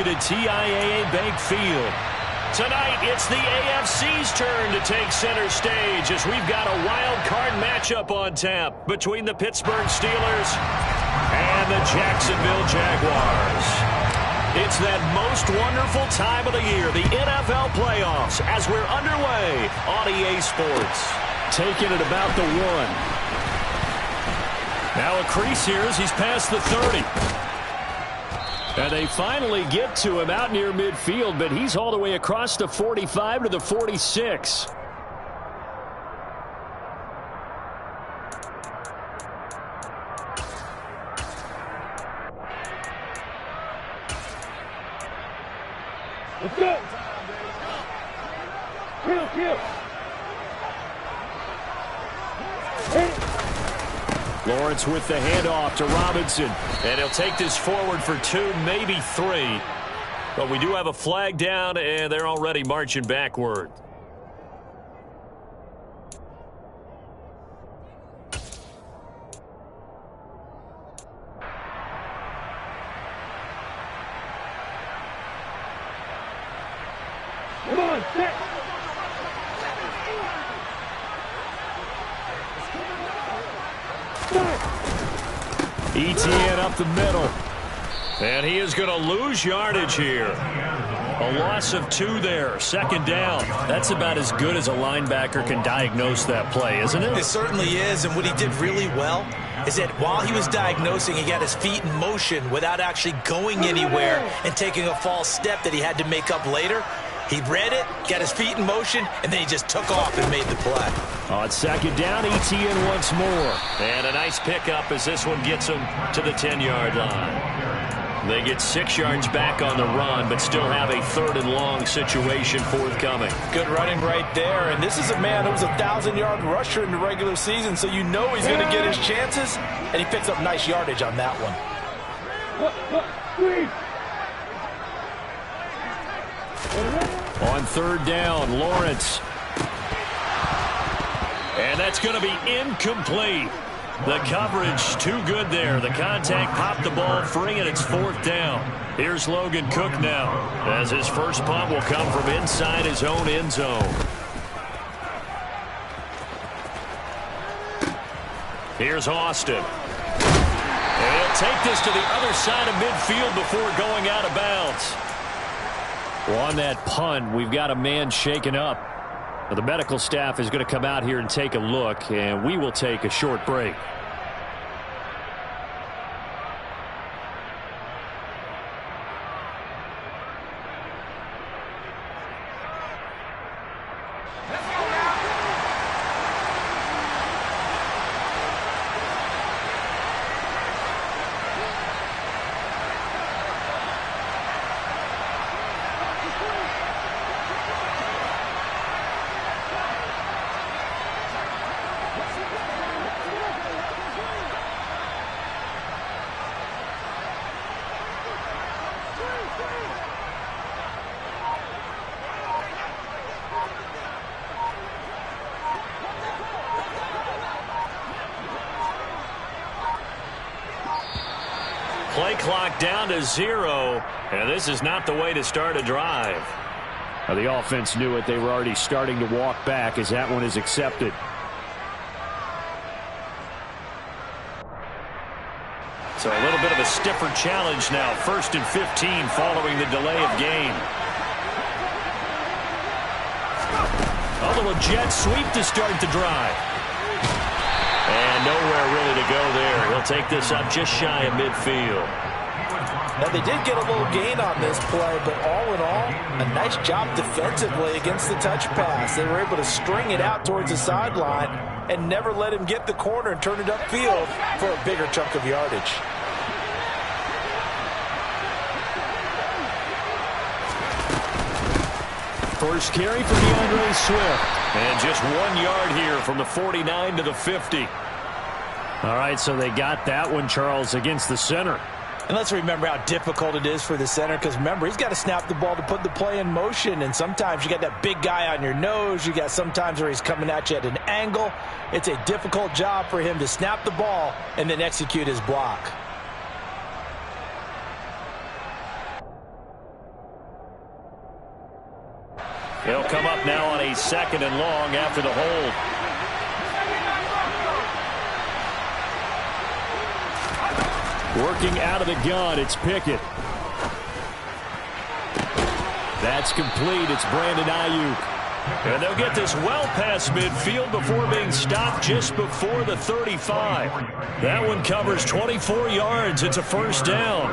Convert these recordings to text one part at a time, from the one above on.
located at TIAA Bank Field. Tonight, it's the AFC's turn to take center stage as we've got a wild card matchup on tap between the Pittsburgh Steelers and the Jacksonville Jaguars. It's that most wonderful time of the year, the NFL playoffs, as we're underway on EA Sports. Taking it about the 1. Now a crease here as he's past the 30. And they finally get to him out near midfield, but he's all the way across the 45 to the 46. Let's go. Kill. Lawrence with the handoff to Robinson. And he'll take this forward for 2, maybe 3. But we do have a flag down, and they're already marching backward. Come on, set. ETN up the middle. And he is going to lose yardage here. A loss of 2 there. Second down. That's about as good as a linebacker can diagnose that play, isn't it? It certainly is. And what he did really well is that while he was diagnosing, he got his feet in motion without actually going anywhere and taking a false step that he had to make up later. He read it, got his feet in motion, and then he just took off and made the play. On second down, ETN once more. And a nice pickup as this one gets him to the 10-yard line. They get 6 yards back on the run, but still have a 3rd and long situation forthcoming. Good running right there. And this is a man who was a 1,000-yard rusher in the regular season, so you know he's going to get his chances, and he picks up nice yardage on that one. On 3rd down, Lawrence. And that's going to be incomplete. The coverage too good there. The contact popped the ball free, and it's 4th down. Here's Logan Cook now, as his first punt will come from inside his own end zone. Here's Austin. And he'll take this to the other side of midfield before going out of bounds. Well, on that punt, we've got a man shaken up. The medical staff is going to come out here and take a look, and we will take a short break. Play clock down to 0, and this is not the way to start a drive. Now, the offense knew it. They were already starting to walk back as that one is accepted. So a little bit of a stiffer challenge now. 1st and 15 following the delay of game. A little jet sweep to start the drive. And nowhere really to go there. He'll take this up just shy of midfield. Now, they did get a little gain on this play, but all in all, a nice job defensively against the touch pass. They were able to string it out towards the sideline and never let him get the corner and turn it upfield for a bigger chunk of yardage. First carry for DeAndre Swift. And just 1 yard here from the 49 to the 50. All right, so they got that one, Charles, against the center. And let's remember how difficult it is for the center, because remember, he's got to snap the ball to put the play in motion, and sometimes you got that big guy on your nose. You got sometimes where he's coming at you at an angle. It's a difficult job for him to snap the ball and then execute his block. They'll come up now on a 2nd and long after the hold. Working out of the gun, it's Pickett. That's complete. It's Brandon Ayuk. And they'll get this well past midfield before being stopped just before the 35. That one covers 24 yards. It's a first down.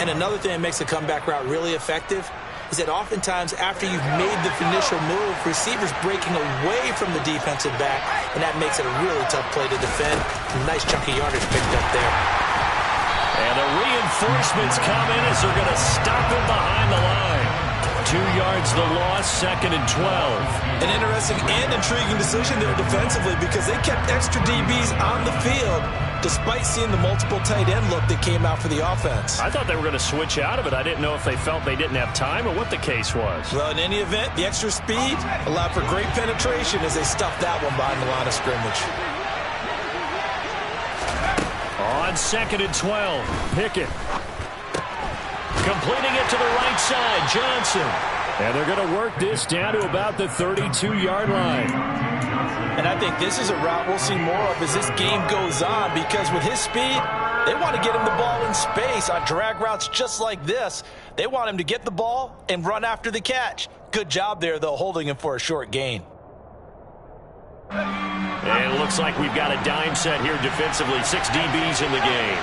And another thing that makes a comeback route really effective is that oftentimes after you've made the initial move, receivers breaking away from the defensive back, and that makes it a really tough play to defend. Nice chunky yardage picked up there. And the reinforcements come in as they're going to stop him behind the line. 2 yards the loss, 2nd and 12. An interesting and intriguing decision there defensively because they kept extra DBs on the field despite seeing the multiple tight end look that came out for the offense. I thought they were going to switch out of it. I didn't know if they felt they didn't have time or what the case was. Well, in any event, the extra speed allowed for great penetration as they stuffed that one behind the line of scrimmage. On 2nd and 12, Pickett. Completing it to the right side, Johnson. And they're going to work this down to about the 32-yard line. And I think this is a route we'll see more of as this game goes on because with his speed, they want to get him the ball in space on drag routes just like this. They want him to get the ball and run after the catch. Good job there, though, holding him for a short gain. And it looks like we've got a dime set here defensively. 6 DBs in the game.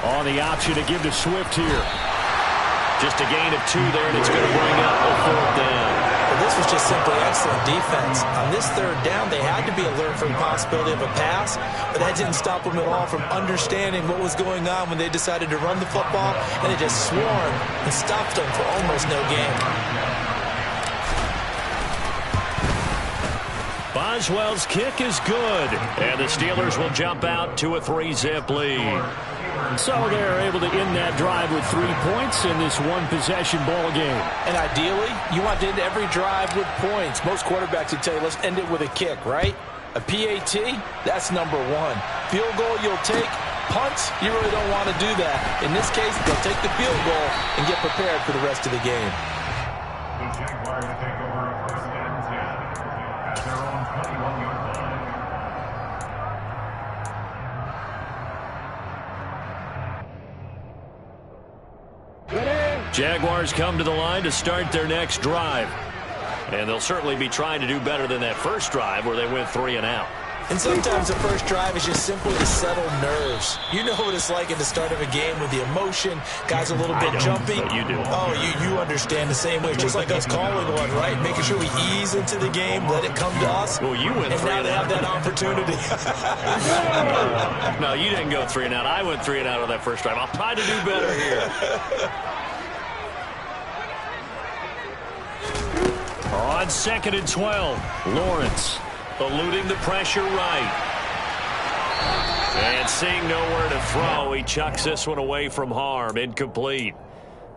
On the option to give to Swift here. Just a gain of 2 there, and it's going to bring up a 4th down. Well, this was just simply excellent defense. On this 3rd down, they had to be alert for the possibility of a pass, but that didn't stop them at all from understanding what was going on when they decided to run the football, and they just swarmed and stopped them for almost no gain. Boswell's kick is good, and the Steelers will jump out to a 3-zip lead. So they're able to end that drive with 3 points in this one-possession ball game. And ideally, you want to end every drive with points. Most quarterbacks would tell you, let's end it with a kick, right? A PAT, that's number 1. Field goal, you'll take. Punts, you really don't want to do that. In this case, they'll take the field goal and get prepared for the rest of the game. The Jaguars take over 1st and 10 at their own 21-yard line. Jaguars come to the line to start their next drive. And they'll certainly be trying to do better than that first drive where they went 3 and out. And sometimes the first drive is just simply to settle nerves. You know what it's like at the start of a game with the emotion, guys a little bit jumpy. But you do. Oh, you understand the same way, just like us calling one, right? Making sure we ease into the game, let it come to us. Well, you went 3 and now and they out. have that opportunity. No, you didn't go 3 and out. I went 3 and out on that first drive. I'll try to do better here. On 2nd and 12, Lawrence eluding the pressure right. And seeing nowhere to throw, he chucks this one away from harm. Incomplete.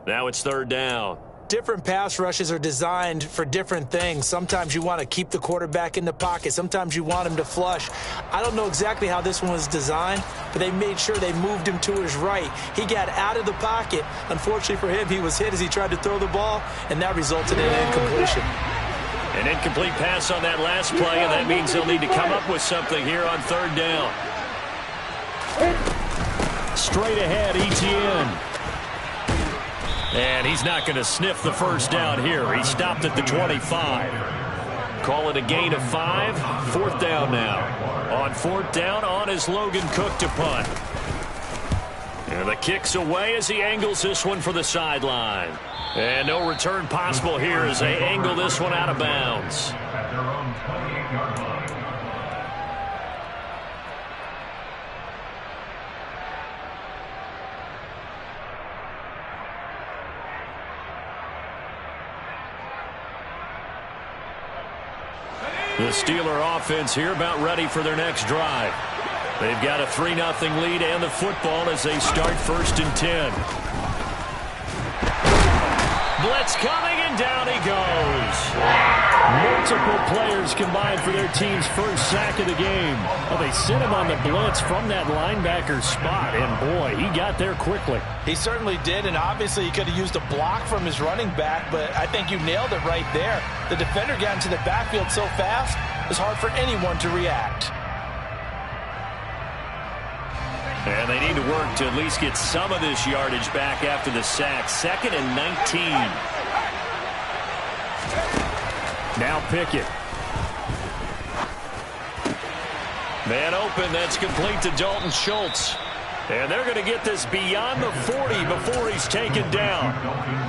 Now it's 3rd down. Different pass rushes are designed for different things. Sometimes you want to keep the quarterback in the pocket. Sometimes you want him to flush. I don't know exactly how this one was designed, but they made sure they moved him to his right. He got out of the pocket. Unfortunately for him, he was hit as he tried to throw the ball, and that resulted in an incompletion. An incomplete pass on that last play, and that means they'll need to come up with something here on 3rd down. Straight ahead, Etienne. And he's not going to sniff the first down here. He stopped at the 25. Call it a gain of 5. 4th down now. On 4th down, on is Logan Cook to punt. And the kick's away as he angles this one for the sideline. And no return possible here as they angle this one out of bounds. At their own 28-yard line. The Steeler offense here about ready for their next drive. They've got a 3-0 lead and the football as they start 1st and 10. Blitz coming, and down he goes. Multiple players combined for their team's first sack of the game. Well, they sent him on the blitz from that linebacker spot, and boy, he got there quickly. He certainly did, and obviously he could have used a block from his running back, but I think you nailed it right there. The defender got into the backfield so fast, it's hard for anyone to react. And they need to work to at least get some of this yardage back after the sack. 2nd and 19. Now Pickett. Man open, that's complete to Dalton Schultz. And they're going to get this beyond the 40 before he's taken down.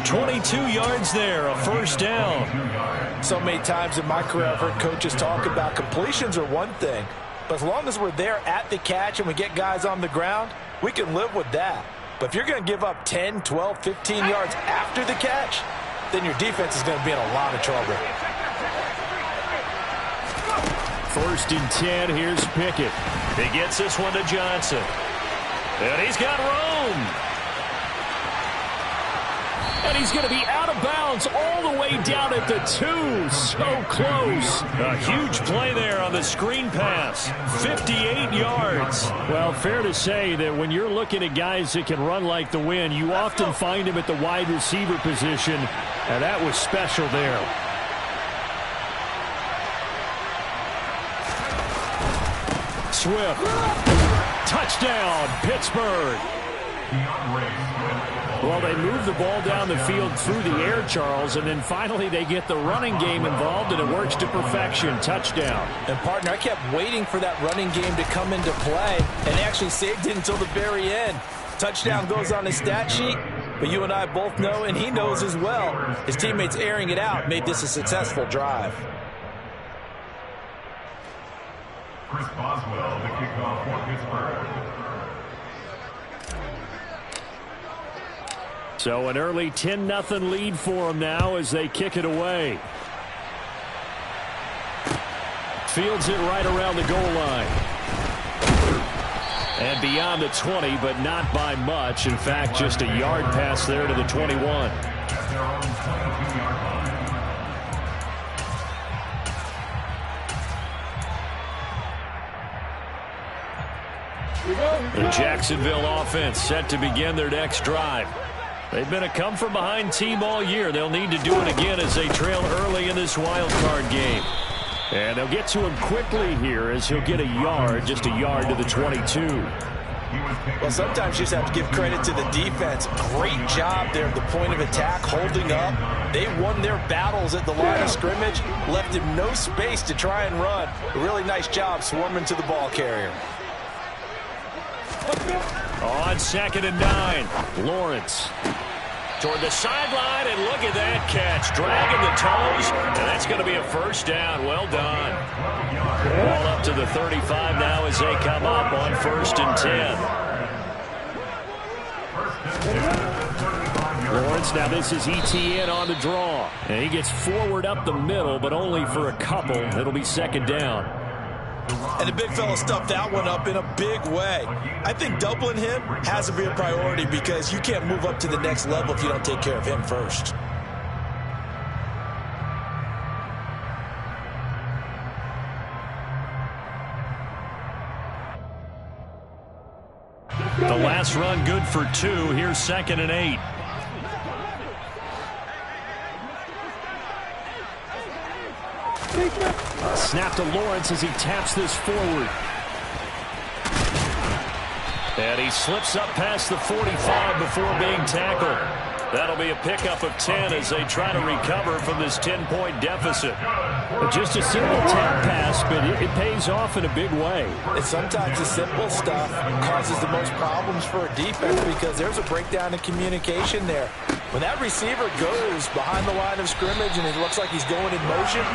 22 yards there, a first down. So many times in my career I've heard coaches talk about completions are one thing, but as long as we're there at the catch and we get guys on the ground, we can live with that. But if you're going to give up 10, 12, 15 yards after the catch, then your defense is going to be in a lot of trouble. 1st and 10, here's Pickett. He gets this one to Johnson. And he's got room. And he's going to be out of bounds all the way down at the 2. So close. A huge play there on the screen pass. 58 yards. Well, fair to say that when you're looking at guys that can run like the wind, you often find him at the wide receiver position. And that was special there. Swift. Touchdown, Pittsburgh. Well, they move the ball down the field through the air, Charles, and then finally they get the running game involved, and it works to perfection. Touchdown. And, partner, I kept waiting for that running game to come into play, and they actually saved it until the very end. Touchdown goes on his stat sheet, but you and I both know, and he knows as well, his teammates airing it out made this a successful drive. Chris Boswell, the kickoff for Pittsburgh. So an early 10-0 lead for them now as they kick it away. Fields it right around the goal line. And beyond the 20, but not by much. In fact, just a yard pass there to the 21. At their own 22-yard line. The Jacksonville offense set to begin their next drive. They've been a come-from-behind team all year. They'll need to do it again as they trail early in this wild card game. And they'll get to him quickly here as he'll get a yard, just a yard to the 22. Well, sometimes you just have to give credit to the defense. Great job there at the point of attack, holding up. They won their battles at the line of scrimmage, left him no space to try and run. A really nice job swarming to the ball carrier. On 2nd and 9, Lawrence toward the sideline, and look at that catch, dragging the toes, and that's going to be a first down. Well done. Ball up to the 35 now as they come up on 1st and 10. Lawrence, now this is ETN on the draw, and he gets forward up the middle, but only for a couple. It'll be 2nd down. And the big fella stuffed that one up in a big way. I think doubling him has to be a priority because you can't move up to the next level if you don't take care of him first. The last run good for 2. Here's 2nd and 8. Snap to Lawrence as he taps this forward. And he slips up past the 45 before being tackled. That'll be a pickup of 10 as they try to recover from this 10-point deficit. Just a simple tap pass, but it pays off in a big way. And sometimes the simple stuff causes the most problems for a defense because there's a breakdown in communication there. When that receiver goes behind the line of scrimmage and it looks like he's going in motion,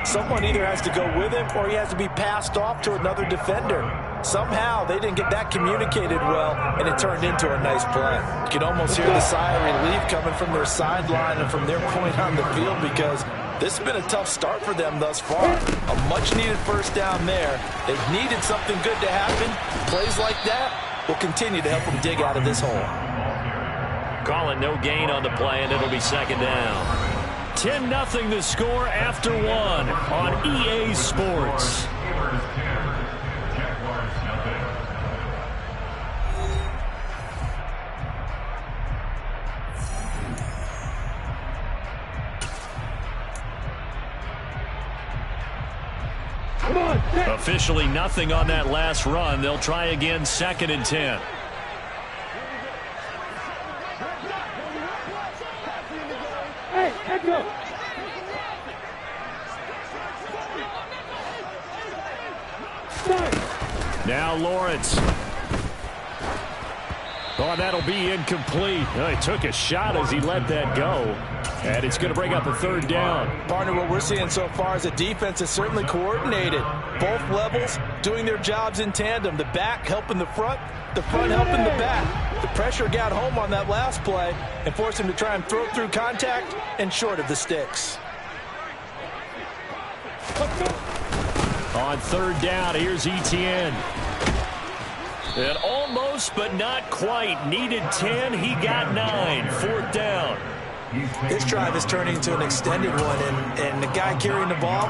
someone either has to go with him or he has to be passed off to another defender. Somehow they didn't get that communicated well, and it turned into a nice play. You can almost hear the sigh of relief coming from their sideline and from their point on the field because this has been a tough start for them thus far. A much-needed first down there. They've needed something good to happen. Plays like that will continue to help them dig out of this hole. Calling no gain on the play, and it'll be 2nd down. 10-0 the score after one on EA Sports. Steelers 10, Jaguars nothing. Come on, set. Officially nothing on that last run. They'll try again, 2nd and 10. Hey, echo. Start. Now Lawrence. Oh, that'll be incomplete. Oh, he took a shot as he let that go. And it's going to bring up a 3rd down. Partner, what we're seeing so far is the defense is certainly coordinated. Both levels doing their jobs in tandem. The back helping the front helping the back. The pressure got home on that last play and forced him to try and throw through contact and short of the sticks. On 3rd down, here's Etienne. And almost, but not quite. Needed 10, he got 9. 4th down. This drive is turning into an extended one, and the guy carrying the ball,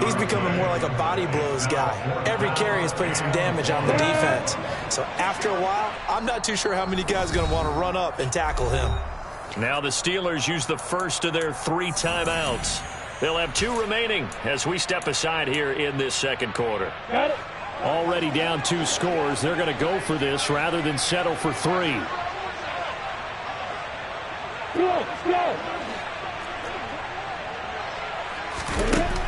he's becoming more like a body blows guy. Every carry is putting some damage on the defense. So after a while, I'm not too sure how many guys are going to want to run up and tackle him. Now the Steelers use the first of their 3 timeouts. They'll have 2 remaining as we step aside here in this 2nd quarter. Got it. Already down 2 scores. They're going to go for this rather than settle for 3. Go, go.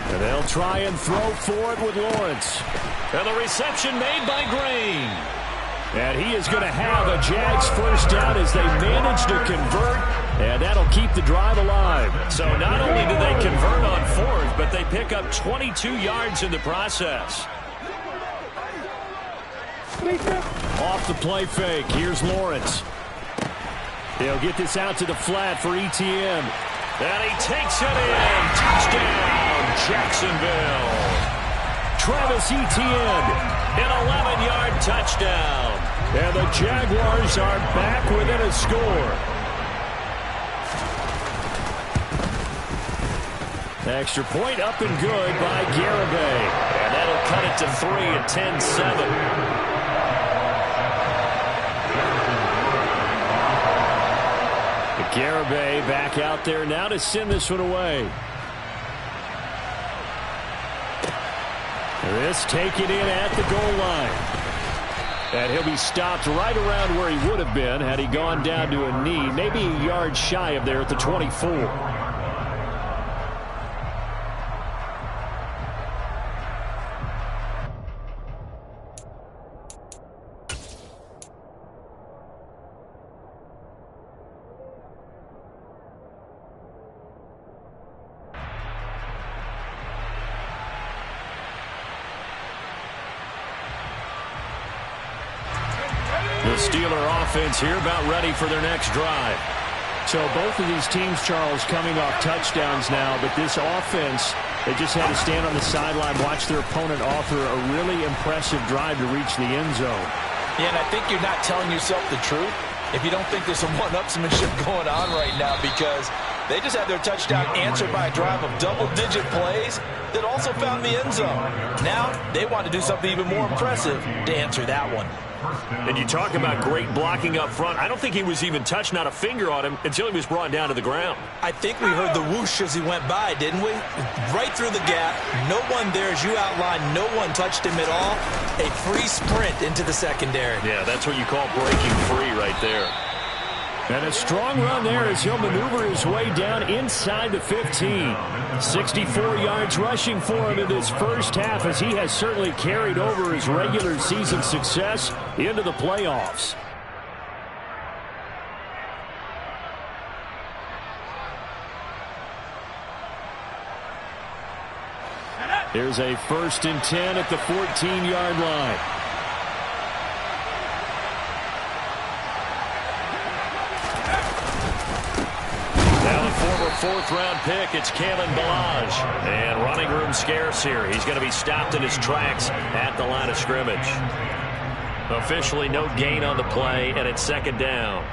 And they'll try and throw for it with Lawrence. And the reception made by Green. And he is going to have a Jags 1st down as they manage to convert. And that'll keep the drive alive. So not only do they convert on 4th, but they pick up 22 yards in the process. Off the play fake. Here's Lawrence. He'll get this out to the flat for Etienne. And he takes it in. Touchdown, Jacksonville. Travis Etienne, an 11-yard touchdown. And the Jaguars are back within a score. Extra point up and good by Garibay. And that'll cut it to 3 at 10-7. Garibay back out there now to send this one away. This taken in at the goal line. And he'll be stopped right around where he would have been had he gone down to a knee, maybe a yard shy of there at the 24. The Steeler offense here about ready for their next drive. So both of these teams, Charles, coming off touchdowns now, but this offense, they just had to stand on the sideline, watch their opponent offer a really impressive drive to reach the end zone. Yeah, and I think you're not telling yourself the truth if you don't think there's some one-upsmanship going on right now, because they just had their touchdown answered by a drive of double-digit plays that also found the end zone. Now they want to do something even more impressive to answer that one. And you talk about great blocking up front. I don't think he was even touched, not a finger on him, until he was brought down to the ground. I think we heard the whoosh as he went by, didn't we? Right through the gap. No one there, as you outlined, no one touched him at all. A free sprint into the secondary. Yeah, that's what you call breaking free right there. And a strong run there as he'll maneuver his way down inside the 15. 64 yards rushing for him in this first half, as he has certainly carried over his regular season success into the playoffs. Here's a 1st and 10 at the 14-yard line. Fourth-round pick, it's Kalen Ballage. And running room scarce here. He's going to be stopped in his tracks at the line of scrimmage. Officially no gain on the play, and it's 2nd down.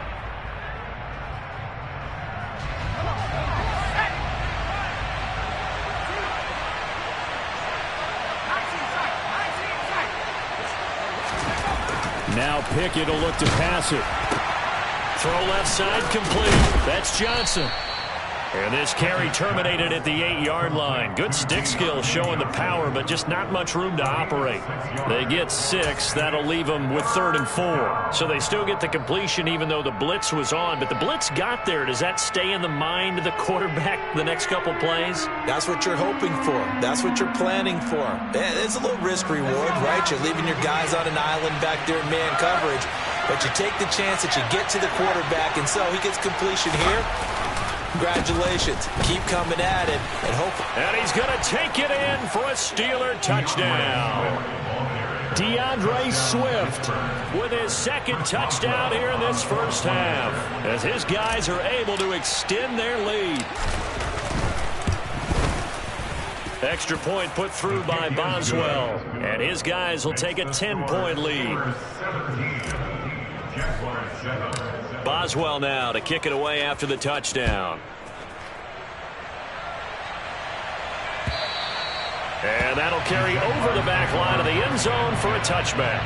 Now Pickett will look to pass it. Throw left side complete. That's Johnson. And this carry terminated at the 8-yard line. Good stick skill showing the power, but just not much room to operate. They get 6. That'll leave them with 3rd and 4. So they still get the completion even though the blitz was on. But the blitz got there. Does that stay in the mind of the quarterback the next couple plays? That's what you're hoping for. That's what you're planning for. It's a little risk-reward, right? You're leaving your guys on an island back there in man coverage. But you take the chance that you get to the quarterback, and so he gets completion here. Congratulations. Keep coming at it and hope. And he's going to take it in for a Steeler touchdown. DeAndre Swift with his 2nd touchdown here in this first half as his guys are able to extend their lead. Extra point put through by Boswell. And his guys will take a 10-point lead. Boswell now to kick it away after the touchdown. And that'll carry over the back line of the end zone for a touchback.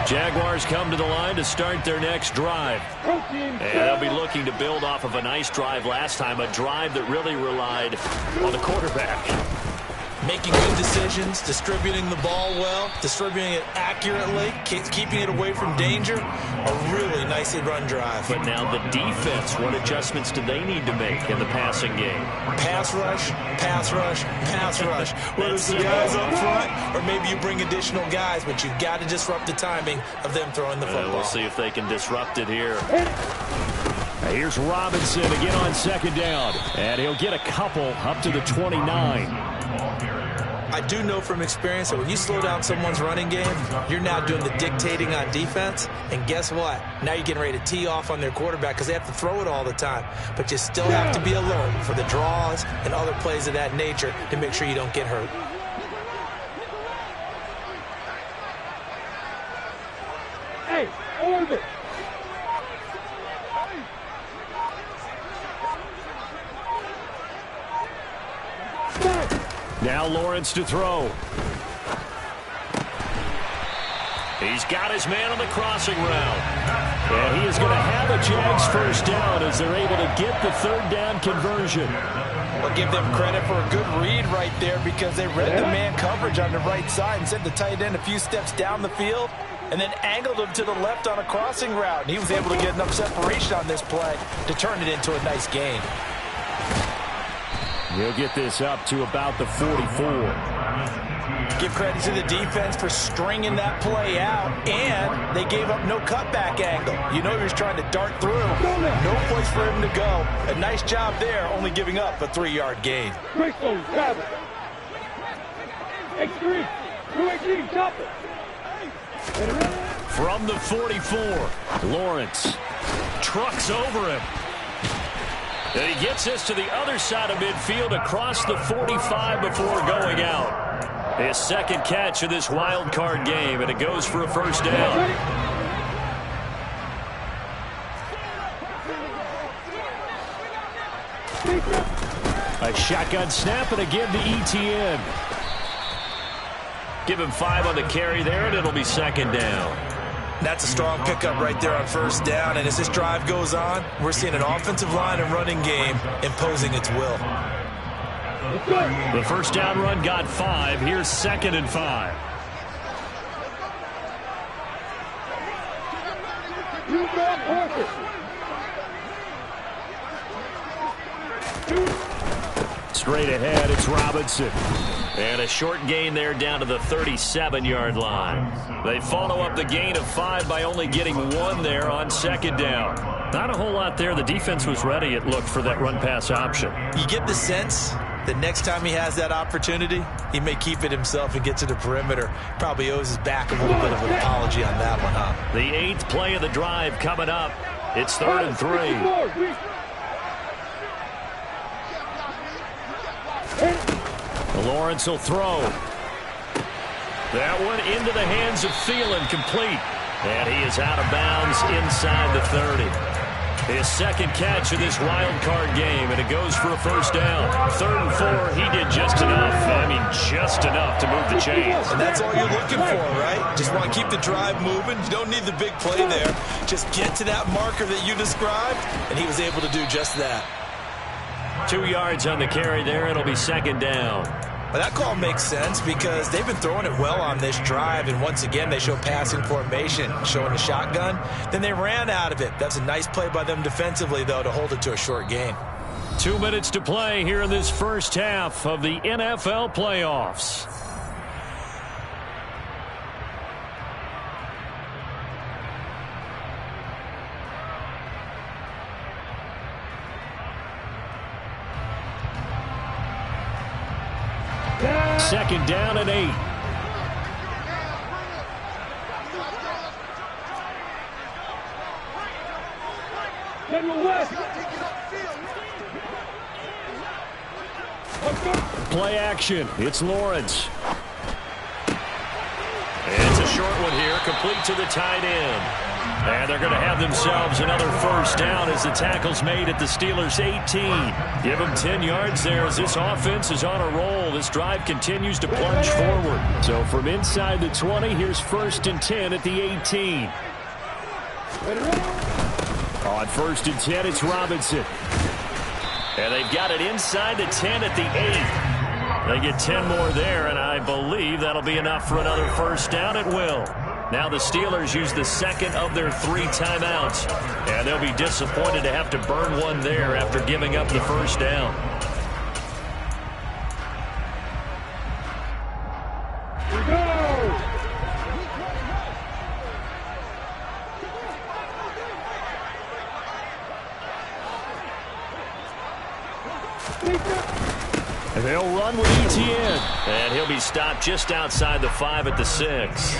Jaguars come to the line to start their next drive. And they'll be looking to build off of a nice drive last time, a drive that really relied on the quarterback. Making good decisions, distributing the ball well, distributing it accurately, keeping it away from danger. A really nicely run drive. But now the defense, what adjustments do they need to make in the passing game? Pass rush, pass rush, pass rush. Whether it's the guys up front or maybe you bring additional guys, but you've got to disrupt the timing of them throwing the football. We'll see if they can disrupt it here. Here's Robinson again on 2nd down. And he'll get a couple up to the 29. I do know from experience that when you slow down someone's running game, you're now doing the dictating on defense. And guess what? Now you're getting ready to tee off on their quarterback because they have to throw it all the time. But you still have to be alert for the draws and other plays of that nature to make sure you don't get hurt. Hey, orbit. Now Lawrence to throw. He's got his man on the crossing route. And he is going to have a Jags first down as they're able to get the 3rd down conversion. I'll give them credit for a good read right there because they read the man coverage on the right side and sent the tight end a few steps down the field and then angled him to the left on a crossing route. And he was able to get enough separation on this play to turn it into a nice gain. He'll get this up to about the 44. Give credit to the defense for stringing that play out, and they gave up no cutback angle. You know he was trying to dart through. No place for him to go. A nice job there, only giving up a 3-yard gain. Quick move, grab it. X3, 218, chop it. From the 44, Lawrence trucks over him. And he gets this to the other side of midfield across the 45 before going out. His 2nd catch of this wild card game, and it goes for a first down. A shotgun snap, and again to ETN. Give him 5 on the carry there, and it'll be 2nd down. That's a strong pickup right there on first down. And as this drive goes on, we're seeing an offensive line and running game imposing its will. The first down run got 5. Here's 2nd and 5. Straight ahead, it's Robinson. And a short gain there down to the 37-yard line. They follow up the gain of 5 by only getting 1 there on 2nd down. Not a whole lot there. The defense was ready, it looked, for that run-pass option. You get the sense that next time he has that opportunity, he may keep it himself and get to the perimeter. Probably owes his back a little bit of an apology on that one, huh? The 8th play of the drive coming up. It's 3rd and 3. Lawrence will throw. That one into the hands of Thielen, complete. And he is out of bounds inside the 30. His second catch of this wild card game, and it goes for a first down. 3rd and 4, he did just enough. I mean, just enough to move the chains. And that's all you're looking for, right? Just want to keep the drive moving. You don't need the big play there. Just get to that marker that you described, and he was able to do just that. 2 yards on the carry there. It'll be 2nd down. Well, that call makes sense because they've been throwing it well on this drive, and once again they show passing formation, showing the shotgun. Then they ran out of it. That's a nice play by them defensively, though, to hold it to a short gain. 2 minutes to play here in this first half of the NFL playoffs. Second down and 8. General West. Play action. It's Lawrence. It's a short one here, complete to the tight end. And they're going to have themselves another first down as the tackle's made at the Steelers' 18. Give them 10 yards there as this offense is on a roll. This drive continues to plunge forward. So from inside the 20, here's 1st and 10 at the 18. On 1st and 10, it's Robinson. And they've got it inside the 10 at the 8. They get 10 more there, and I believe that'll be enough for another first down at will. Now the Steelers use the 2nd of their 3 timeouts, and they'll be disappointed to have to burn one there after giving up the first down. They'll run with Etienne, and he'll be stopped just outside the 5 at the 6.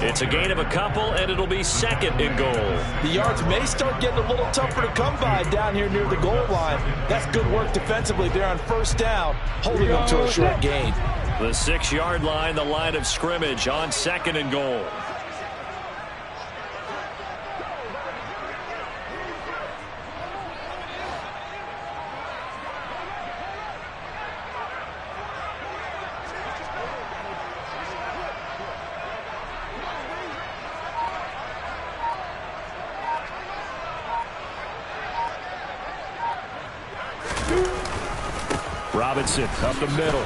It's a gain of a couple, and it'll be 2nd and goal. The yards may start getting a little tougher to come by down here near the goal line. That's good work defensively there on first down, holding them to a short gain. The 6-yard line, the line of scrimmage on 2nd and goal. Robinson up the middle.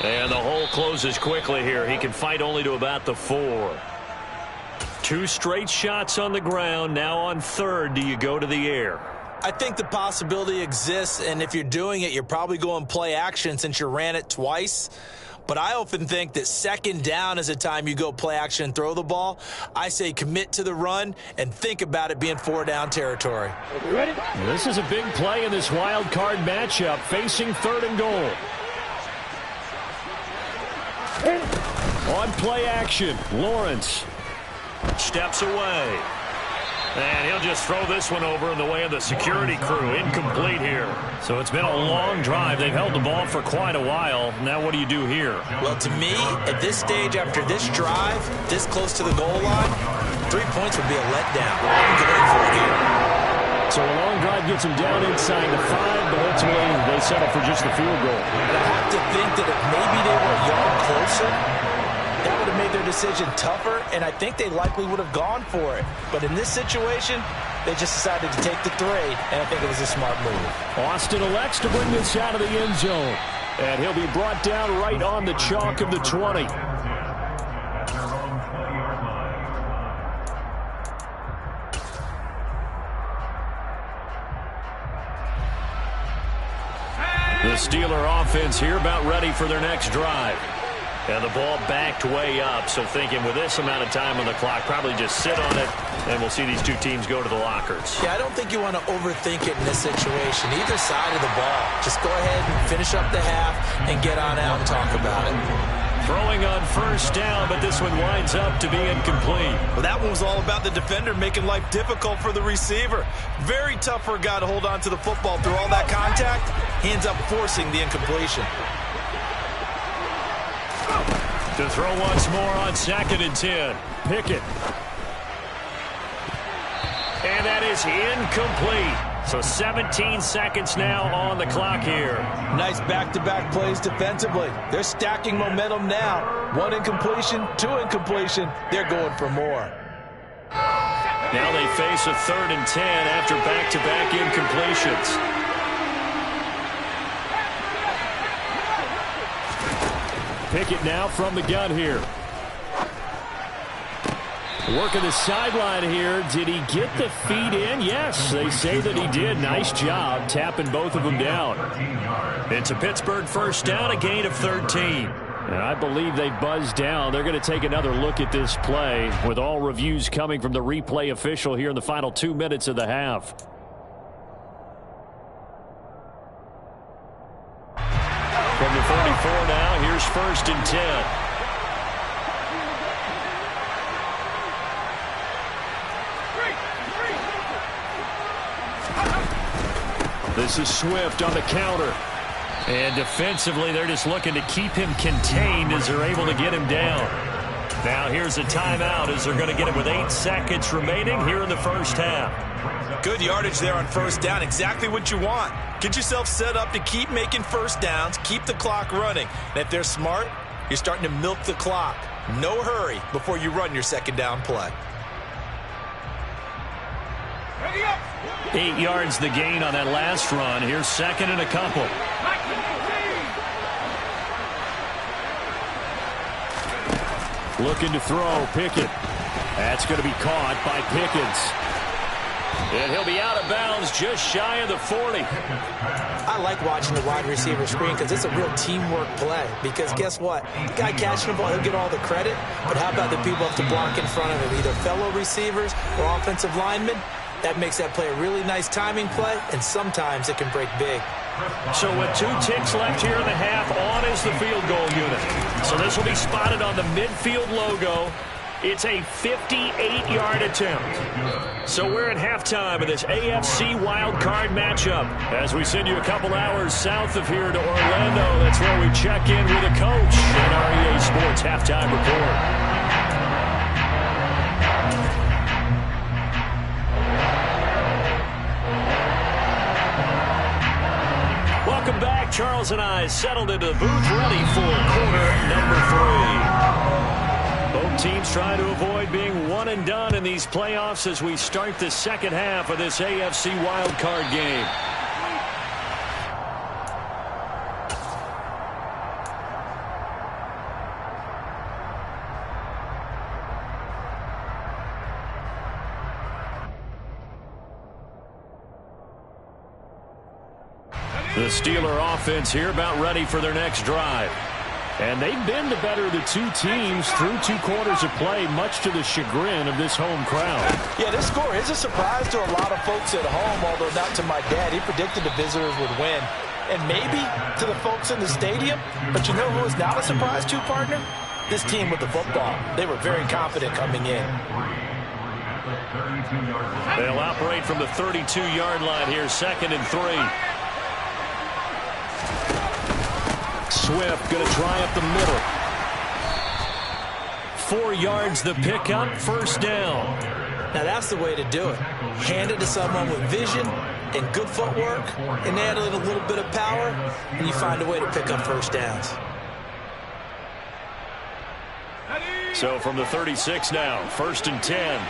And the hole closes quickly here. He can fight only to about the 4. 2 straight shots on the ground. Now on 3rd, do you go to the air? I think the possibility exists, and if you're doing it, you're probably going play action since you ran it twice. But I often think that 2nd down is a time you go play action and throw the ball. I say commit to the run and think about it being 4-down territory. Ready? This is a big play in this wild card matchup, facing 3rd and goal. On play action, Lawrence steps away. And he'll just throw this one over in the way of the security crew. Incomplete here. So it's been a long drive. They've held the ball for quite a while. Now what do you do here? Well, to me, at this stage, after this drive, this close to the goal line, 3 points would be a letdown. I'm going for it here. So a long drive gets them down inside the 5, but ultimately they settle for just the field goal. And I have to think that if maybe they were a yard closer, that would have made their decision tougher, and I think they likely would have gone for it. But in this situation, they just decided to take the 3, and I think it was a smart move. Austin elects to bring this out of the end zone, and he'll be brought down right on the chalk of the 20. The Steeler offense here about ready for their next drive. And the ball backed way up, so thinking with this amount of time on the clock, probably just sit on it, and we'll see these two teams go to the lockers. Yeah, I don't think you want to overthink it in this situation. Either side of the ball. Just go ahead and finish up the half and get on out and talk about it. Throwing on first down, but this one winds up to be incomplete. Well, that one was all about the defender making life difficult for the receiver. Very tough for a guy to hold on to the football through all that contact. He ends up forcing the incompletion. To throw once more on 2nd and 10. Pickett. And that is incomplete. So 17 seconds now on the clock here. Nice back-to-back plays defensively. They're stacking momentum now. 1 incompletion, 2 incompletion. They're going for more. Now they face a 3rd and 10 after back-to-back incompletions. Pickett now from the gun here. Working the sideline here. Did he get the feet in? Yes, they say that he did. Nice job tapping both of them down. It's a Pittsburgh first down, a gain of 13. And I believe they buzzed down. They're going to take another look at this play with all reviews coming from the replay official here in the final 2 minutes of the half. From the 44 now, here's 1st and 10. This is Swift on the counter. And defensively, they're just looking to keep him contained as they're able to get him down. Now here's a timeout as they're going to get it with 8 seconds remaining here in the first half. Good yardage there on first down. Exactly what you want. Get yourself set up to keep making first downs, keep the clock running. And if they're smart, you're starting to milk the clock. No hurry before you run your second down play. 8 yards the gain on that last run. Here's 2nd and a couple. Looking to throw, Pickett. That's going to be caught by Pickens. And he'll be out of bounds just shy of the 40. I like watching the wide receiver screen because it's a real teamwork play. Because guess what? The guy catching the ball, he'll get all the credit. But how about the people have to block in front of him, either fellow receivers or offensive linemen? That makes that play a really nice timing play, and sometimes it can break big. So with 2 ticks left here in the half, on is the field goal unit. So this will be spotted on the midfield logo. It's a 58-yard attempt. So we're at halftime of this AFC wildcard matchup. As we send you a couple hours south of here to Orlando, that's where we check in with a coach in our EA Sports Halftime Report. Welcome back. Charles and I settled into the booth, ready for quarter number 3. Both teams trying to avoid being one and done in these playoffs as we start the second half of this AFC wildcard game. The Steeler offense here about ready for their next drive. And they've been the better of the 2 teams through 2 quarters of play, much to the chagrin of this home crowd. Yeah, this score is a surprise to a lot of folks at home, although not to my dad. He predicted the visitors would win. And maybe to the folks in the stadium. But you know who is not a surprise to, partner? This team with the football. They were very confident coming in. They'll operate from the 32-yard line here, 2nd and 3. Swift going to try up the middle. 4 yards the pickup, first down. Now that's the way to do it. Hand it to someone with vision and good footwork, and add a little bit of power, and you find a way to pick up first downs. So from the 36 now, 1st and 10.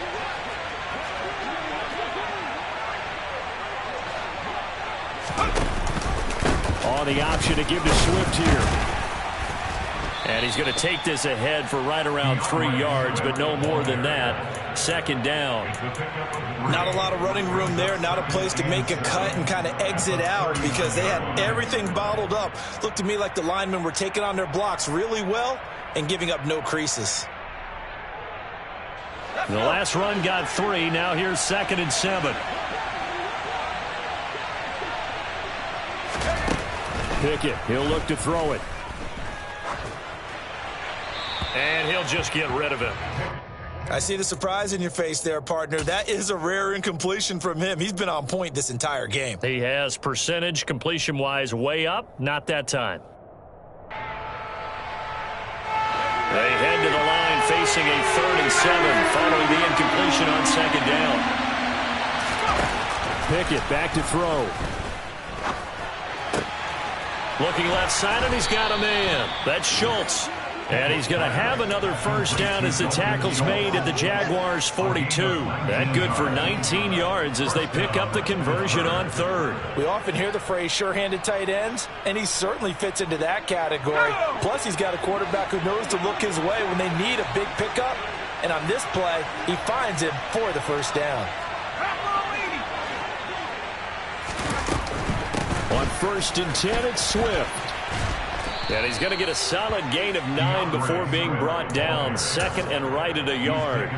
On the option to give to Swift here. And he's going to take this ahead for right around 3 yards, but no more than that. 2nd down. Not a lot of running room there, not a place to make a cut and kind of exit out because they had everything bottled up. Looked to me like the linemen were taking on their blocks really well and giving up no creases. The last run got 3. Now here's 2nd and 7. Pickett, he'll look to throw it. And he'll just get rid of it. I see the surprise in your face there, partner. That is a rare incompletion from him. He's been on point this entire game. He has percentage completion-wise way up. Not that time. They head to the line facing a 3rd and 7 following the incompletion on 2nd down. Pickett back to throw. Looking left side, and he's got a man. That's Schultz. And he's going to have another first down as the tackle's made at the Jaguars' 42. That good for 19 yards as they pick up the conversion on third. We often hear the phrase sure-handed tight ends, and he certainly fits into that category. Plus, he's got a quarterback who knows to look his way when they need a big pickup. And on this play, he finds him for the first down. On 1st and 10, it's Swift. And he's going to get a solid gain of 9 before being brought down. Second and right at a yard.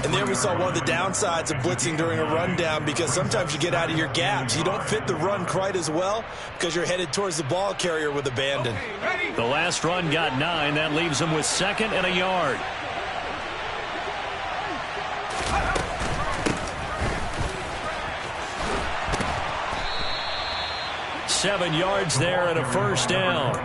And there we saw one of the downsides of blitzing during a rundown, because sometimes you get out of your gaps. You don't fit the run quite as well because you're headed towards the ball carrier with abandon. The last run got 9. That leaves him with 2nd and a yard. Seven yards there and a first down.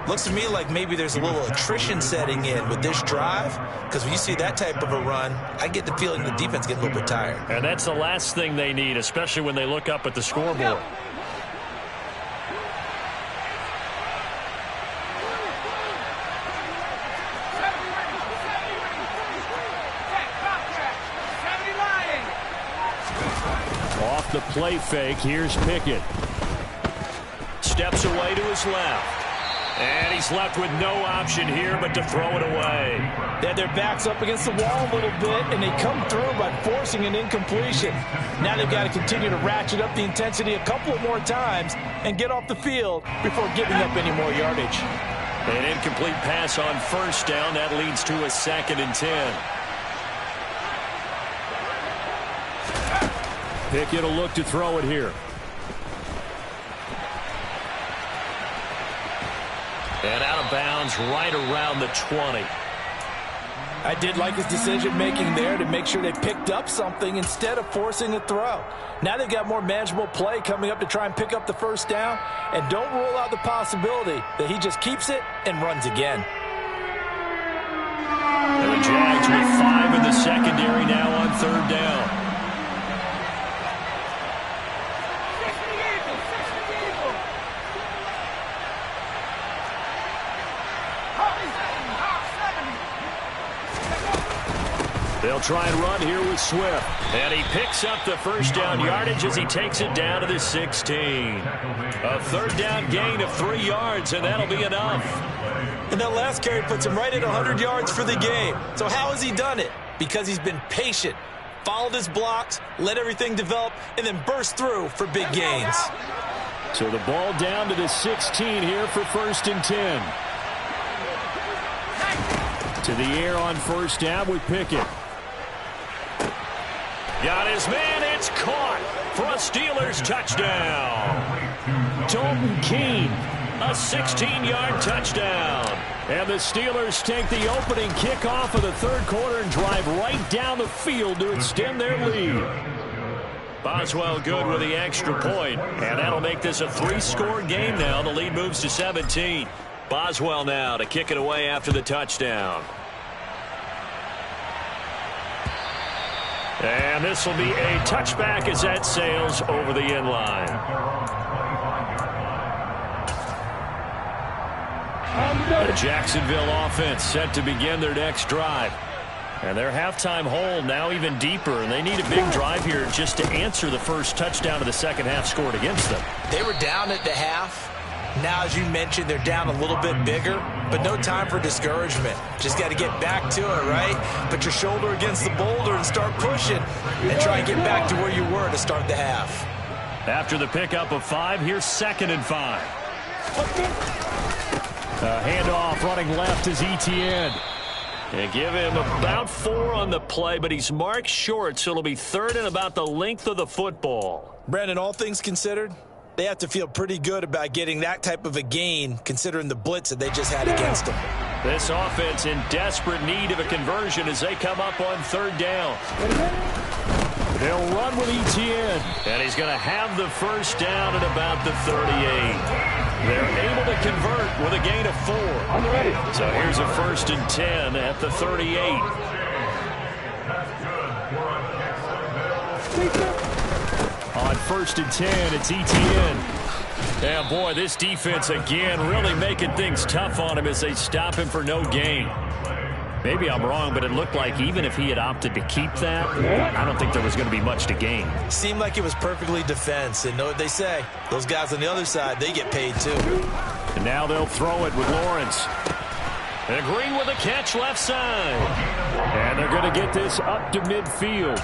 Looks to me like maybe there's a little attrition setting in with this drive, because when you see that type of a run, I get the feeling the defense gets a little bit tired. And that's the last thing they need, especially when they look up at the scoreboard. Off the play fake, here's Pickett. Steps away to his left. And he's left with no option here but to throw it away. They had their backs up against the wall a little bit, and they come through by forcing an incompletion. Now they've got to continue to ratchet up the intensity a couple of more times and get off the field before giving up any more yardage. An incomplete pass on first down. That leads to a 2nd and 10. Pickett will look to throw it here. And out of bounds right around the 20. I did like his decision-making there to make sure they picked up something instead of forcing a throw. Now they've got more manageable play coming up to try and pick up the first down. And don't rule out the possibility that he just keeps it and runs again. And the Jags with 5 in the secondary now on 3rd down. They'll try and run here with Swift. And he picks up the first down yardage as he takes it down to the 16. A 3rd down gain of 3 yards, and that'll be enough. And that last carry puts him right at 100 yards for the game. So how has he done it? Because he's been patient, followed his blocks, let everything develop, and then burst through for big gains. So the ball down to the 16 here for 1st and 10. To the air on first down with Pickett. Got his man, it's caught for a Steelers touchdown. Dalton Keene, a 16-yard touchdown. And the Steelers take the opening kickoff of the 3rd quarter and drive right down the field to extend their lead. Boswell good with the extra point, and that'll make this a 3-score game now. The lead moves to 17. Boswell now to kick it away after the touchdown. And this will be a touchback as that sails over the end line. The Jacksonville offense set to begin their next drive. And their halftime hole now even deeper, and they need a big drive here just to answer the first touchdown of the second half scored against them. They were down at the half. Now, as you mentioned, they're down a little bit bigger, but no time for discouragement. Just got to get back to it, right? Put your shoulder against the boulder and start pushing and try and get back to where you were to start the half. After the pickup of 5, here's 2nd and 5. Handoff running left is Etienne. And give him about 4 on the play, but he's marked short, so it'll be 3rd and about the length of the football. Brandon, all things considered, they have to feel pretty good about getting that type of a gain, considering the blitz that they just had against them. This offense in desperate need of a conversion as they come up on 3rd down. They'll run with Etienne, and he's going to have the first down at about the 38. They're able to convert with a gain of 4. So here's a 1st and 10 at the 38. first and 10. It's Etienne. And, boy, this defense, again, really making things tough on him as they stop him for no gain. Maybe I'm wrong, but it looked like even if he had opted to keep that, I don't think there was going to be much to gain. Seemed like it was perfectly defense. And know what they say? Those guys on the other side, they get paid too. And now they'll throw it with Lawrence. And Green with a catch left side. And they're going to get this up to midfield.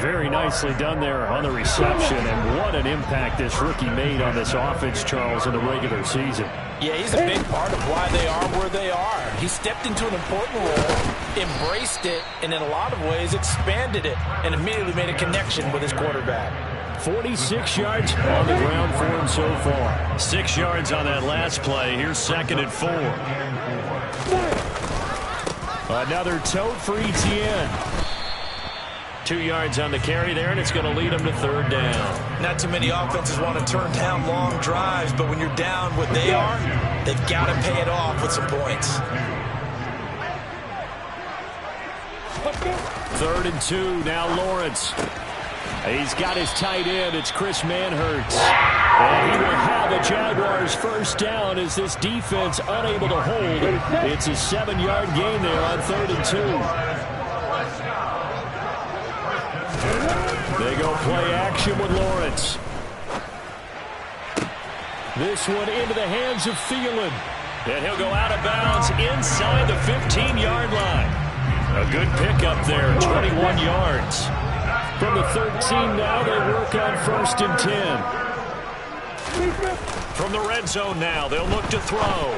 Very nicely done there on the reception. And what an impact this rookie made on this offense, Charles, in the regular season. Yeah, he's a big part of why they are where they are. He stepped into an important role, embraced it, and in a lot of ways expanded it, and immediately made a connection with his quarterback. 46 yards on the ground for him so far. 6 yards on that last play. Here's 2nd and 4. Another tote for Etienne. 2 yards on the carry there, and it's going to lead them to 3rd down. Not too many offenses want to turn down long drives, but when you're down what they are, they've got to pay it off with some points. 3rd and 2, now Lawrence. He's got his tight end. It's Chris Manhertz. And he will have the Jaguars' first down as this defense unable to hold. It's a 7-yard gain there on 3rd and 2. They go play action with Lawrence. This one into the hands of Thielen. And he'll go out of bounds inside the 15-yard line. A good pickup there, 21 yards. From the 13 now, they work on 1st and 10. From the red zone now, they'll look to throw.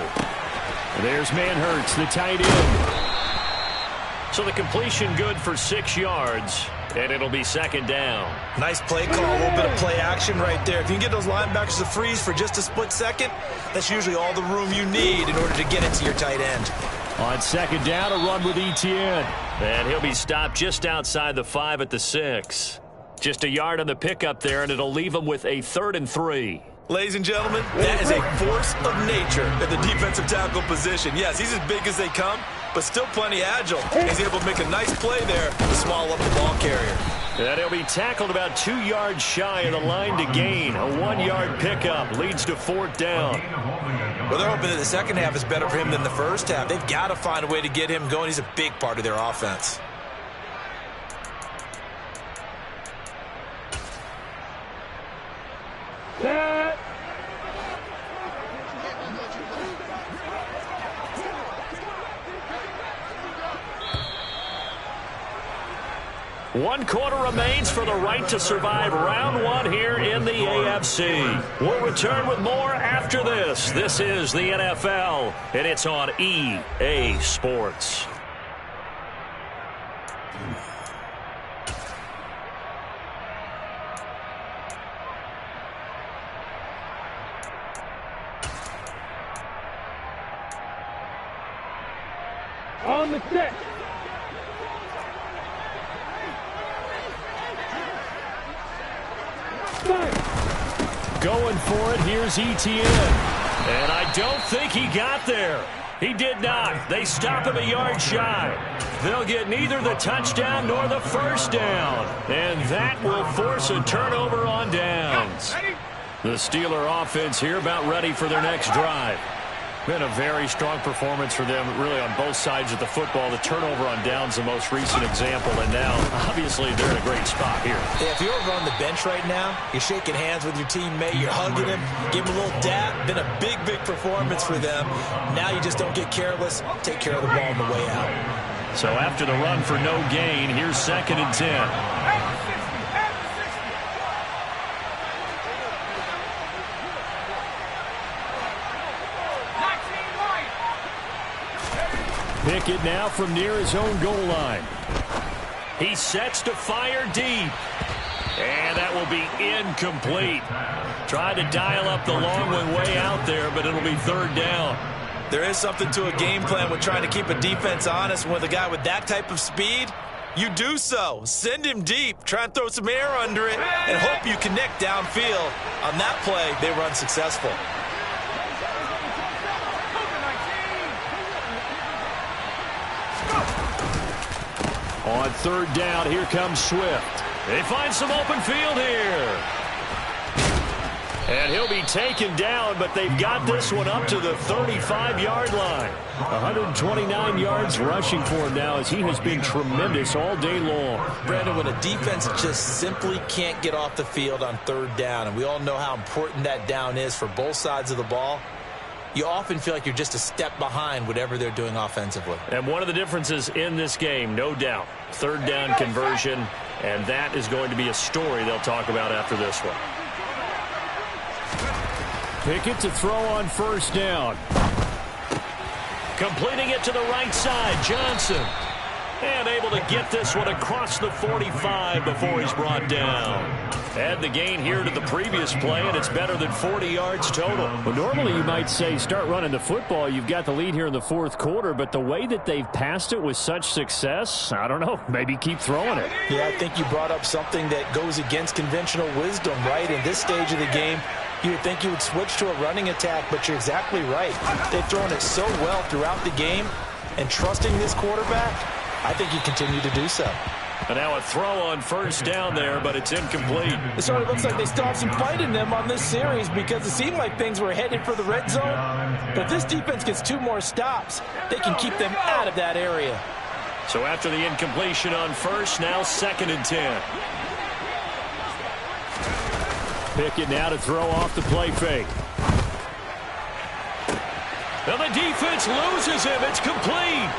There's Manhertz, the tight end. So the completion good for 6 yards, and it'll be 2nd down. Nice play call, a little bit of play action right there. If you can get those linebackers to freeze for just a split second, that's usually all the room you need in order to get it to your tight end. On 2nd down, a run with Etienne. And he'll be stopped just outside the 5 at the 6. Just a yard on the pickup there, and it'll leave him with a 3rd and 3. Ladies and gentlemen, that is a force of nature at the defensive tackle position. Yes, he's as big as they come, but still plenty agile. He's able to make a nice play there to swallow up the ball carrier. And he'll be tackled about 2 yards shy of the line to gain. A 1-yard pickup leads to 4th down. Well, they're hoping that the second half is better for him than the first half. They've got to find a way to get him going. He's a big part of their offense. Set. One quarter remains for the right to survive round 1 here in the AFC. We'll return with more after this. This is the NFL, and it's on EA Sports. On the set. Going for it, here's Etienne. And I don't think he got there. He did not. They stop him a yard shy. They'll get neither the touchdown nor the first down. And that will force a turnover on downs. The Steeler offense here about ready for their next drive. Been a very strong performance for them, really, on both sides of the football. The turnover on downs, the most recent example, and now, obviously, they're in a great spot here. Yeah, if you're over on the bench right now, you're shaking hands with your teammate, you're hugging him, give him a little dap. Been a big, big performance for them. Now you just don't get careless. Take care of the ball on the way out. So after the run for no gain, here's 2nd and 10. Pickett now from near his own goal line. He sets to fire deep. And that will be incomplete. Tried to dial up the long one way out there, but it'll be 3rd down. There is something to a game plan with trying to keep a defense honest. With a guy with that type of speed, you do so. Send him deep. Try and throw some air under it and hope you connect downfield. On that play, they were unsuccessful. On 3rd down, here comes Swift. They find some open field here. And he'll be taken down, but they've got this one up to the 35-yard line. 129 yards rushing for him now as he has been tremendous all day long. Brandon, when a defense just simply can't get off the field on third down, and we all know how important that down is for both sides of the ball, you often feel like you're just a step behind whatever they're doing offensively. And one of the differences in this game, no doubt, third down conversion, and that is going to be a story they'll talk about after this one. Pickett to throw on first down. Completing it to the right side, Johnson. And able to get this one across the 45 before he's brought down. Add the gain here to the previous play, and it's better than 40 yards total. Well, normally you might say start running the football. You've got the lead here in the fourth quarter, but the way that they've passed it with such success, I don't know, maybe keep throwing it. Yeah, I think you brought up something that goes against conventional wisdom, right? In this stage of the game, you would think you would switch to a running attack, but you're exactly right. They've thrown it so well throughout the game, and trusting this quarterback, I think you continue to do so. And now a throw on first down there, but it's incomplete. It sort of looks like they still have some fight in them on this series because it seemed like things were headed for the red zone. But if this defense gets 2 more stops, they can keep them out of that area. So after the incompletion on first, now 2nd and 10. Pickett now to throw off the play fake. And the defense loses him. It's complete.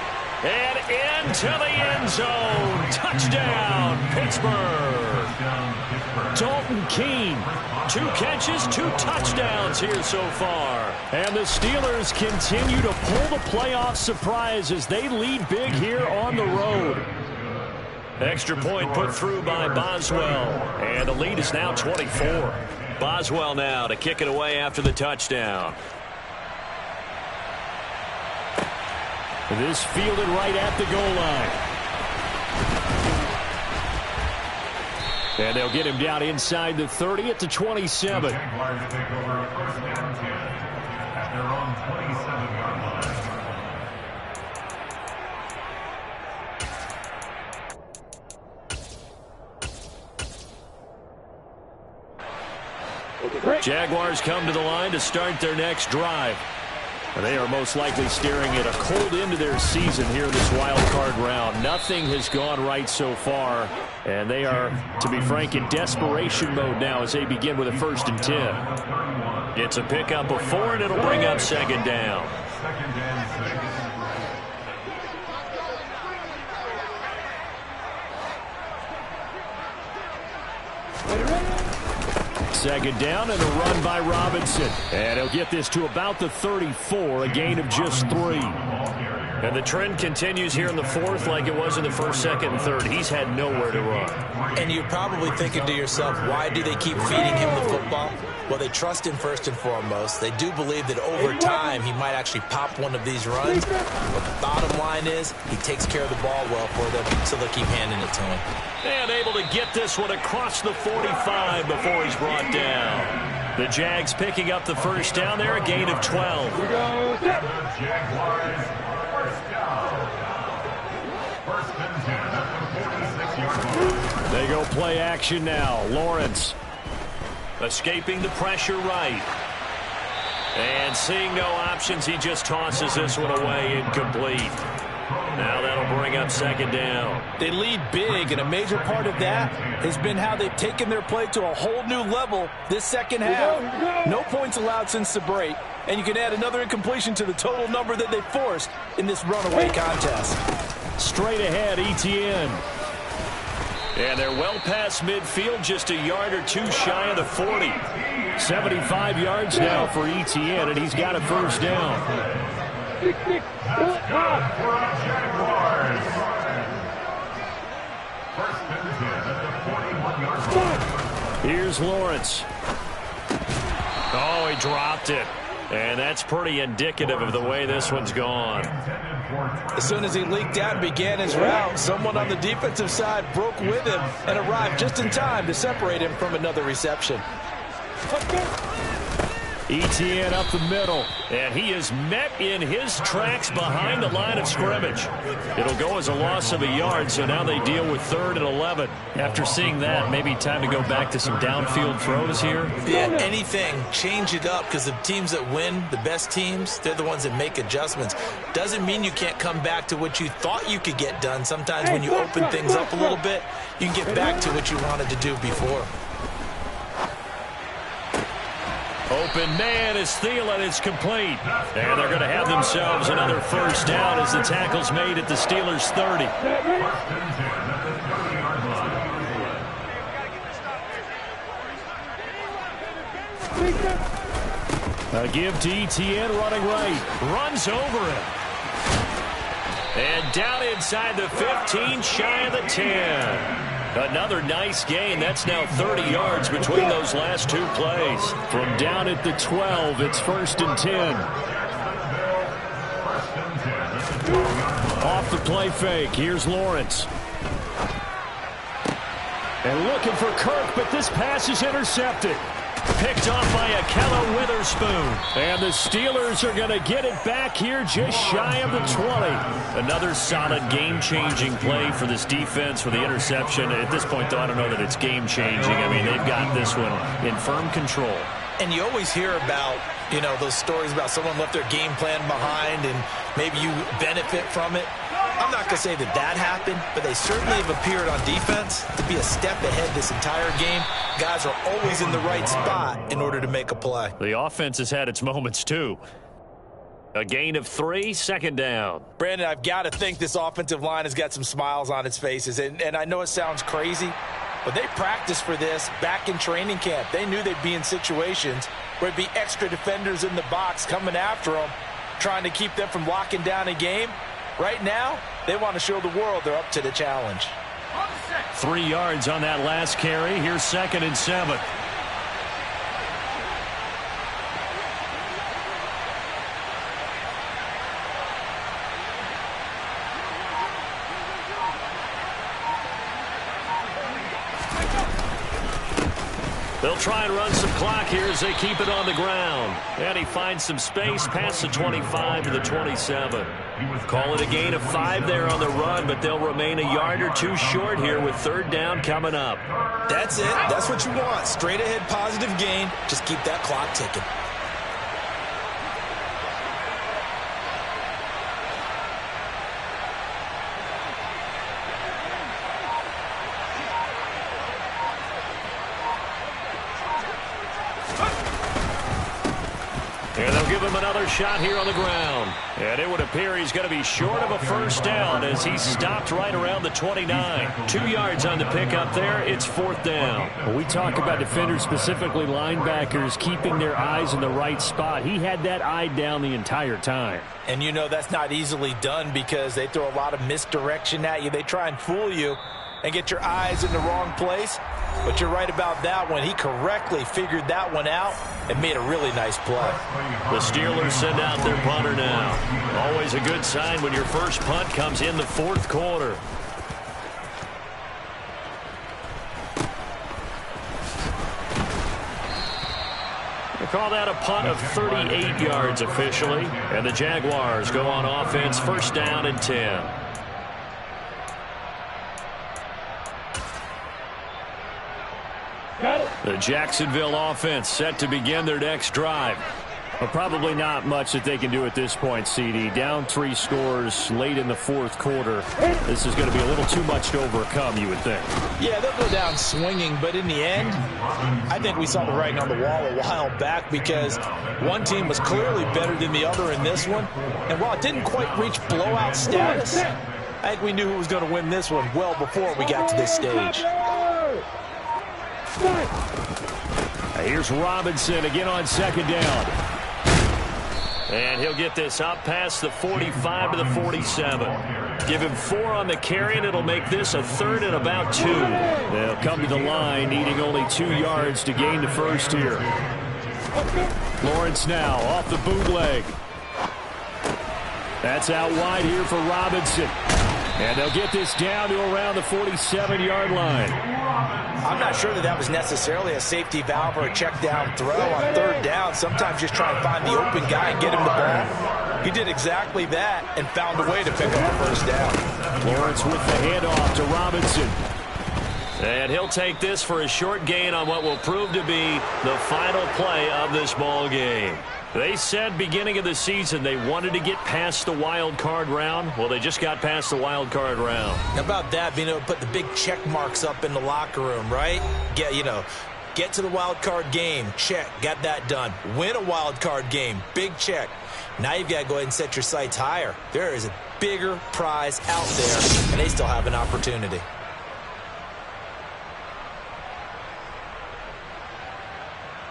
And into the end zone. Touchdown, Pittsburgh. Dalton Keene. 2 catches, 2 touchdowns here so far. And the Steelers continue to pull the playoff surprise as they lead big here on the road. Extra point put through by Boswell. And the lead is now 24. Boswell now to kick it away after the touchdown. This fielded right at the goal line. And they'll get him down inside the 30 at the 27. Jaguars take over first and 10 at their own 27-yard line. Jaguars come to the line to start their next drive. They are most likely staring at a cold end to their season here in this wild card round. Nothing has gone right so far, and they are, to be frank, in desperation mode now as they begin with a 1st and 10. It's a pickup of 4, and it'll bring up 2nd down. 2nd and 6. 2nd down and a run by Robinson. And he'll get this to about the 34, a gain of just 3. And the trend continues here in the 4th like it was in the 1st, 2nd, and 3rd. He's had nowhere to run. And you're probably thinking to yourself, why do they keep feeding him the football? Well, they trust him first and foremost. They do believe that over time he might actually pop one of these runs. But the bottom line is he takes care of the ball well for them, so they'll keep handing it to him. And able to get this one across the 45 before he's brought down. The Jags picking up the 1st down there, a gain of 12. Jaguars first down. 1st and 10 at the 46-yard line. They go play action now. Lawrence. Escaping the pressure right. And seeing no options, he just tosses this one away, incomplete. Now that'll bring up 2nd down. They lead big, and a major part of that has been how they've taken their play to a whole new level this second half. No points allowed since the break, and you can add another incompletion to the total number that they forced in this runaway contest. Straight ahead, Etienne. And they're well past midfield, just a yard or 2 shy of the 40. 75 yards now for Etienne, and he's got a 1st down. Jaguars. First and 10 at the 41-yard line. Here's Lawrence. Oh, he dropped it. And that's pretty indicative of the way this one's gone. As soon as he leaked out and began his route, someone on the defensive side broke with him and arrived just in time to separate him from another reception. Etienne up the middle. And he is met in his tracks behind the line of scrimmage. It'll go as a loss of a yard, so now they deal with 3rd and 11. After seeing that, maybe time to go back to some downfield throws here. Yeah, anything. Change it up, because the teams that win, the best teams, they're the ones that make adjustments. Doesn't mean you can't come back to what you thought you could get done. Sometimes when you open things up a little bit, you can get back to what you wanted to do before. Open man is Thielen. It's complete. And they're going to have themselves another first down as the tackle's made at the Steelers' 30. A give to Etienne running right. Runs over him. And down inside the 15, shy of the 10. Another nice gain. That's now 30 yards between those last 2 plays. From down at the 12, it's 1st and 10. Off the play fake. Here's Lawrence. And looking for Kirk, but this pass is intercepted. Picked off by Ahkello Witherspoon. And the Steelers are going to get it back here just shy of the 20. Another solid game-changing play for this defense with the interception. At this point, though, I don't know that it's game-changing. I mean, they've got this one in firm control. And you always hear about, you know, those stories about someone left their game plan behind and maybe you benefit from it. I'm not going to say that that happened, but they certainly have appeared on defense to be a step ahead this entire game. Guys are always in the right spot in order to make a play. The offense has had its moments, too. A gain of 3, 2nd down. Brandon, I've got to think this offensive line has got some smiles on its faces. And I know it sounds crazy, but they practiced for this back in training camp. They knew they'd be in situations where it'd be extra defenders in the box coming after them, trying to keep them from locking down a game. Right now, they want to show the world they're up to the challenge. 3 yards on that last carry. Here's 2nd and 7. They'll try and run some clock here as they keep it on the ground. And he finds some space past the 25 to the 27. Call it a gain of 5 there on the run, but they'll remain a yard or 2 short here with 3rd down coming up. That's it. That's what you want. Straight ahead positive gain. Just keep that clock ticking. And they'll give him another shot here on the ground. And it would appear he's going to be short of a first down as he's stopped right around the 29. 2 yards on the pickup there. It's 4th down. When we talk about defenders, specifically linebackers, keeping their eyes in the right spot, he had that eye down the entire time. And you know that's not easily done because they throw a lot of misdirection at you. They try and fool you and get your eyes in the wrong place. But you're right about that one. He correctly figured that one out and made a really nice play. The Steelers send out their punter now. Always a good sign when your first punt comes in the 4th quarter. They call that a punt of 38 yards officially. And the Jaguars go on offense, 1st down and 10. The Jacksonville offense set to begin their next drive. But probably not much that they can do at this point, CD. Down 3 scores late in the 4th quarter. This is going to be a little too much to overcome, you would think. Yeah, they'll go down swinging, but in the end, I think we saw the writing on the wall a while back because one team was clearly better than the other in this one. And while it didn't quite reach blowout status, I think we knew who was going to win this one well before we got to this stage. Here's Robinson again on 2nd down. And he'll get this up past the 45 to the 47. Give him 4 on the carry, and it'll make this a 3rd and about 2. They'll come to the line, needing only 2 yards to gain the first here. Lawrence now off the bootleg. That's out wide here for Robinson. And they'll get this down to around the 47-yard line. I'm not sure that was necessarily a safety valve or a check down throw on third down. Sometimes just try and find the open guy and get him the ball. He did exactly that and found a way to pick up a first down. Lawrence with the handoff to Robinson. And he'll take this for a short gain on what will prove to be the final play of this ball game. They said beginning of the season they wanted to get past the wild card round. Well, they just got past the wild card round. How about that, being able to put the big check marks up in the locker room, right? Get to the wild card game, check, got that done. Win a wild card game, big check. Now you've got to go ahead and set your sights higher. There is a bigger prize out there, and they still have an opportunity.